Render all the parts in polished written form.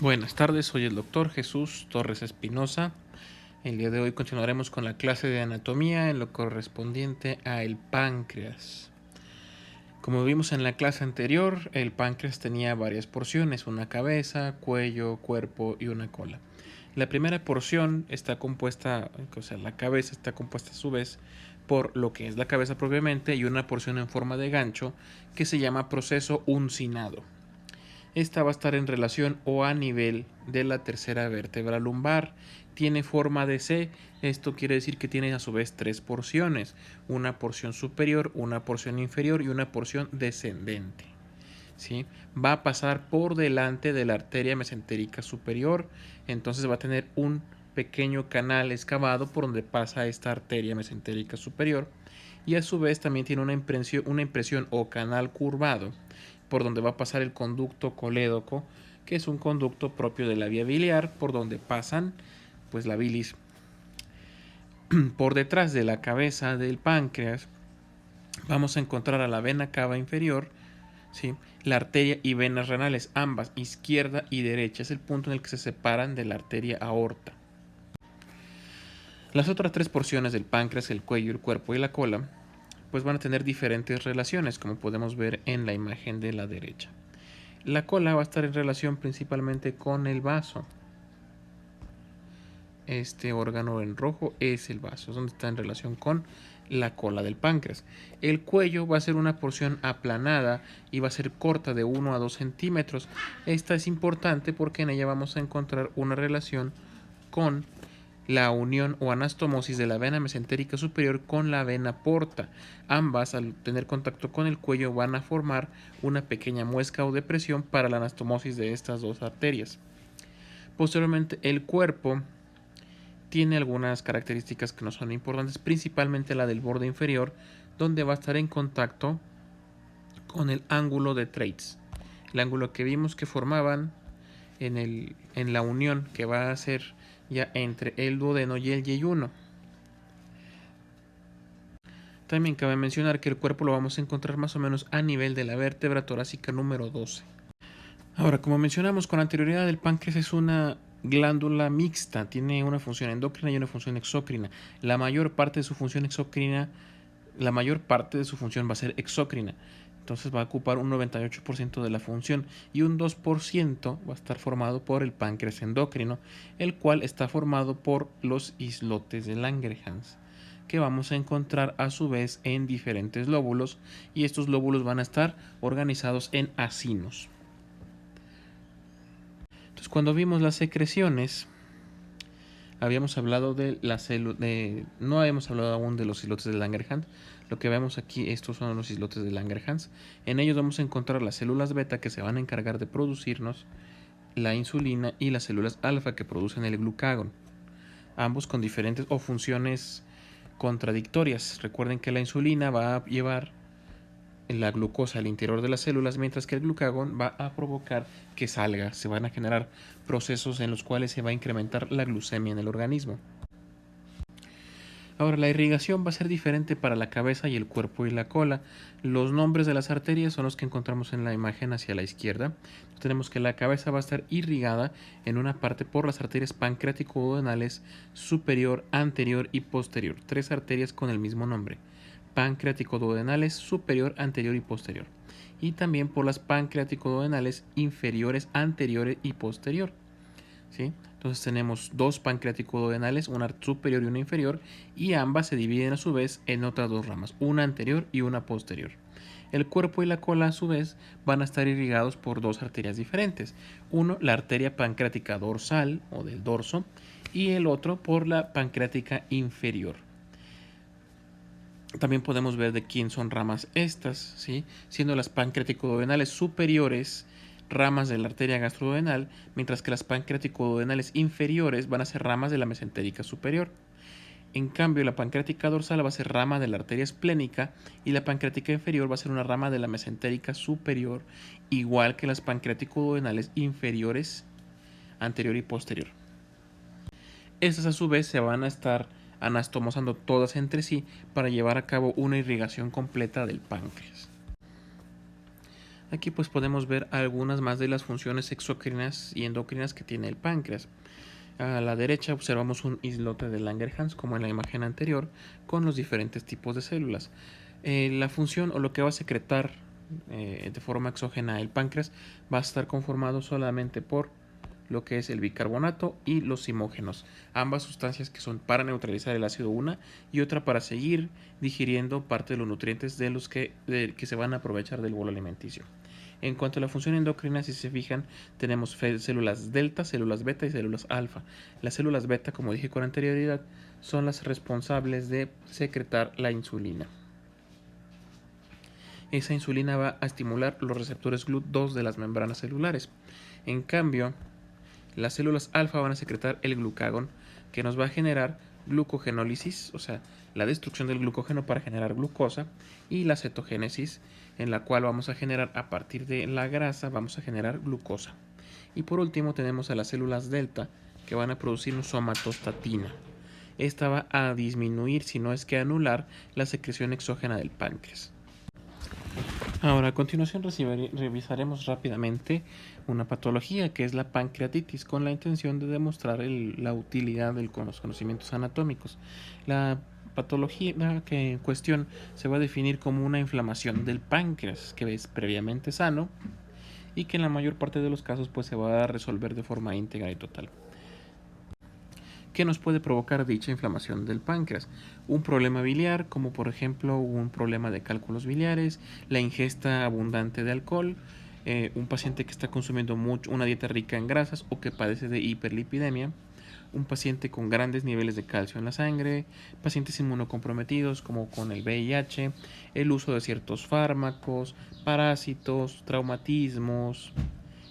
Buenas tardes, soy el doctor Jesús Torres Espinosa. El día de hoy continuaremos con la clase de anatomía en lo correspondiente a el páncreas. Como vimos en la clase anterior, el páncreas tenía varias porciones, una cabeza, cuello, cuerpo y una cola. La primera porción está compuesta, o sea, la cabeza está compuesta a su vez por lo que es la cabeza propiamente y una porción en forma de gancho que se llama proceso uncinado. Esta va a estar en relación o a nivel de la tercera vértebra lumbar. Tiene forma de C. Esto quiere decir que tiene a su vez tres porciones. Una porción superior, una porción inferior y una porción descendente. ¿Sí? Va a pasar por delante de la arteria mesentérica superior. Entonces va a tener un pequeño canal excavado por donde pasa esta arteria mesentérica superior. Y a su vez también tiene una impresión o canal curvado por donde va a pasar el conducto colédoco, que es un conducto propio de la vía biliar, por donde pasan pues la bilis. Por detrás de la cabeza del páncreas vamos a encontrar a la vena cava inferior, ¿sí? La arteria y venas renales, ambas izquierda y derecha, es el punto en el que se separan de la arteria aorta. Las otras tres porciones del páncreas, el cuello, el cuerpo y la cola, pues van a tener diferentes relaciones, como podemos ver en la imagen de la derecha. La cola va a estar en relación principalmente con el vaso. Este órgano en rojo es el vaso, es donde está en relación con la cola del páncreas. El cuello va a ser una porción aplanada y va a ser corta de 1 a 2 centímetros. Esta es importante porque en ella vamos a encontrar una relación con la unión o anastomosis de la vena mesentérica superior con la vena porta. Ambas, al tener contacto con el cuello, van a formar una pequeña muesca o depresión para la anastomosis de estas dos arterias. Posteriormente, el cuerpo tiene algunas características que no son importantes, principalmente la del borde inferior, donde va a estar en contacto con el ángulo de Treitz, el ángulo que vimos que formaban en la unión que va a ser ya entre el duodeno y el yeyuno. También cabe mencionar que el cuerpo lo vamos a encontrar más o menos a nivel de la vértebra torácica número 12. Ahora, como mencionamos con anterioridad, el páncreas es una glándula mixta, tiene una función endocrina y una función exócrina. La mayor parte de su función va a ser exócrina. Entonces va a ocupar un 98% de la función y un 2% va a estar formado por el páncreas endocrino, el cual está formado por los islotes de Langerhans, que vamos a encontrar a su vez en diferentes lóbulos, y estos lóbulos van a estar organizados en acinos. Entonces, cuando vimos las secreciones, habíamos hablado de no habíamos hablado aún de los islotes de Langerhans. Lo que vemos aquí, estos son los islotes de Langerhans. En ellos vamos a encontrar las células beta, que se van a encargar de producirnos la insulina, y las células alfa, que producen el glucagón, ambos con diferentes o funciones contradictorias. Recuerden que la insulina va a llevar la glucosa al interior de las células, mientras que el glucagón va a provocar que salga. Se van a generar procesos en los cuales se va a incrementar la glucemia en el organismo. Ahora, la irrigación va a ser diferente para la cabeza y el cuerpo y la cola. Los nombres de las arterias son los que encontramos en la imagen hacia la izquierda. Tenemos que la cabeza va a estar irrigada en una parte por las arterias pancreático-duodenales superior, anterior y posterior. Tres arterias con el mismo nombre: pancreático-duodenales superior, anterior y posterior. Y también por las pancreático-duodenales inferiores, anterior y posterior. ¿Sí? Entonces tenemos dos pancreático-duodenales, una superior y una inferior, y ambas se dividen a su vez en otras dos ramas, una anterior y una posterior. El cuerpo y la cola a su vez van a estar irrigados por dos arterias diferentes. Uno, la arteria pancreática dorsal o del dorso, y el otro por la pancreática inferior. También podemos ver de quién son ramas estas, ¿sí? Siendo las pancreático-duodenales superiores ramas de la arteria gastroduodenal, mientras que las pancreático-duodenales inferiores van a ser ramas de la mesentérica superior. En cambio, la pancreática dorsal va a ser rama de la arteria esplénica, y la pancreática inferior va a ser una rama de la mesentérica superior, igual que las pancreático-duodenales inferiores, anterior y posterior. Estas a su vez se van a estar anastomosando todas entre sí para llevar a cabo una irrigación completa del páncreas. Aquí pues podemos ver algunas más de las funciones exócrinas y endocrinas que tiene el páncreas. A la derecha observamos un islote de Langerhans, como en la imagen anterior, con los diferentes tipos de células. La función o lo que va a secretar de forma exógena el páncreas va a estar conformado solamente por lo que es el bicarbonato y los zimógenos, ambas sustancias que son para neutralizar el ácido, una y otra para seguir digiriendo parte de los nutrientes de los que se van a aprovechar del bolo alimenticio. En cuanto a la función endocrina, si se fijan, tenemos células delta, células beta y células alfa. Las células beta, como dije con anterioridad, son las responsables de secretar la insulina. Esa insulina va a estimular los receptores GLUT2 de las membranas celulares. En cambio, las células alfa van a secretar el glucagón, que nos va a generar glucogenólisis, o sea, la destrucción del glucógeno para generar glucosa, y la cetogénesis, en la cual vamos a generar, a partir de la grasa, vamos a generar glucosa. Y por último tenemos a las células delta, que van a producir un somatostatina. Esta va a disminuir, si no es que anular, la secreción exógena del páncreas. Ahora, a continuación revisaremos rápidamente una patología que es la pancreatitis, con la intención de demostrar la utilidad de los conocimientos anatómicos. La patología que en cuestión se va a definir como una inflamación del páncreas, que es previamente sano y que en la mayor parte de los casos pues, se va a resolver de forma íntegra y total. ¿Qué nos puede provocar dicha inflamación del páncreas? Un problema biliar, como por ejemplo un problema de cálculos biliares, la ingesta abundante de alcohol, un paciente que está consumiendo una dieta rica en grasas o que padece de hiperlipidemia, un paciente con grandes niveles de calcio en la sangre, pacientes inmunocomprometidos como con el VIH, el uso de ciertos fármacos, parásitos, traumatismos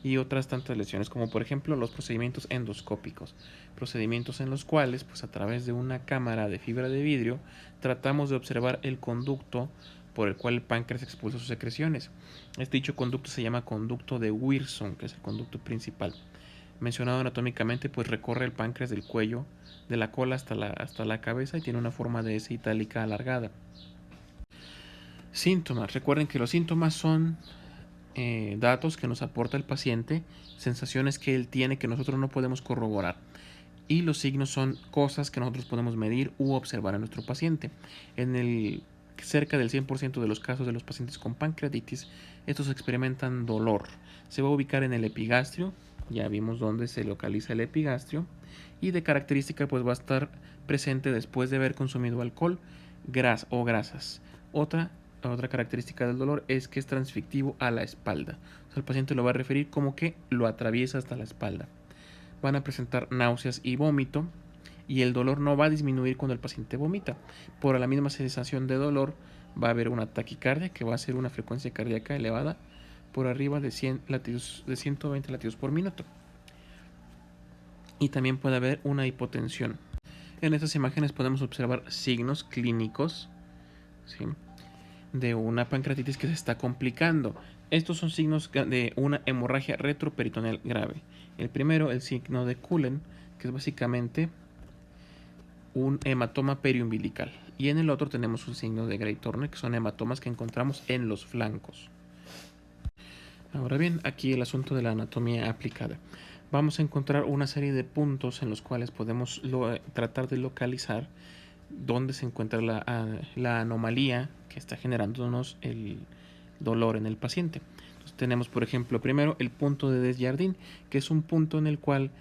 y otras tantas lesiones, como por ejemplo los procedimientos endoscópicos, procedimientos en los cuales pues a través de una cámara de fibra de vidrio tratamos de observar el conducto por el cual el páncreas expulsa sus secreciones. Este dicho conducto se llama conducto de Wilson, que es el conducto principal. Mencionado anatómicamente, pues recorre el páncreas del cuello, de la cola hasta la cabeza y tiene una forma de S itálica alargada. Síntomas. Recuerden que los síntomas son datos que nos aporta el paciente, sensaciones que él tiene que nosotros no podemos corroborar. Y los signos son cosas que nosotros podemos medir u observar en nuestro paciente. Cerca del 100% de los casos de los pacientes con pancreatitis, estos experimentan dolor. Se va a ubicar en el epigastrio, ya vimos dónde se localiza el epigastrio, y de característica pues va a estar presente después de haber consumido alcohol, grasas. Otra característica del dolor es que es transfictivo a la espalda. O sea, el paciente lo va a referir como que lo atraviesa hasta la espalda. Van a presentar náuseas y vómito, y el dolor no va a disminuir cuando el paciente vomita. Por la misma sensación de dolor va a haber una taquicardia, que va a ser una frecuencia cardíaca elevada por arriba de 120 latidos por minuto. Y también puede haber una hipotensión. En estas imágenes podemos observar signos clínicos, ¿sí?, de una pancreatitis que se está complicando. Estos son signos de una hemorragia retroperitoneal grave. El primero, el signo de Cullen, que es básicamente un hematoma periumbilical. Y en el otro tenemos un signo de Grey-Turner, que son hematomas que encontramos en los flancos. Ahora bien, aquí el asunto de la anatomía aplicada. Vamos a encontrar una serie de puntos en los cuales podemos tratar de localizar dónde se encuentra la anomalía que está generándonos el dolor en el paciente. Entonces tenemos, por ejemplo, primero el punto de Desjardins, que es un punto en el cual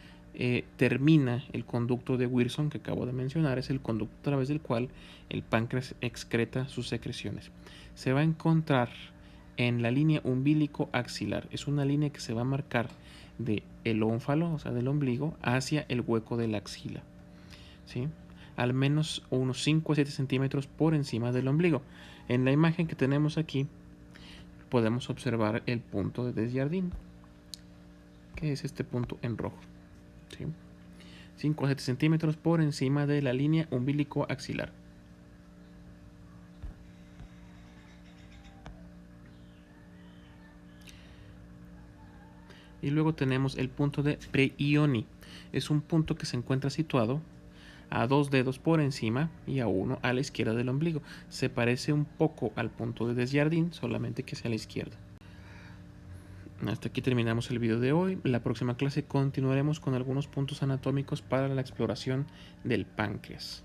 termina el conducto de Wilson que acabo de mencionar. Es el conducto a través del cual el páncreas excreta sus secreciones. Se va a encontrar en la línea umbilico axilar. Es una línea que se va a marcar del ónfalo, o sea, del ombligo, hacia el hueco de la axila, ¿sí?, al menos unos 5 a 7 centímetros por encima del ombligo. En la imagen que tenemos aquí podemos observar el punto de Desjardins, que es este punto en rojo, ¿sí?, 5 a 7 centímetros por encima de la línea umbilico axilar. Y luego tenemos el punto de Preioni. Es un punto que se encuentra situado a 2 dedos por encima y a 1 a la izquierda del ombligo. Se parece un poco al punto de Desjardins, solamente que hacia la izquierda. Hasta aquí terminamos el video de hoy. La próxima clase continuaremos con algunos puntos anatómicos para la exploración del páncreas.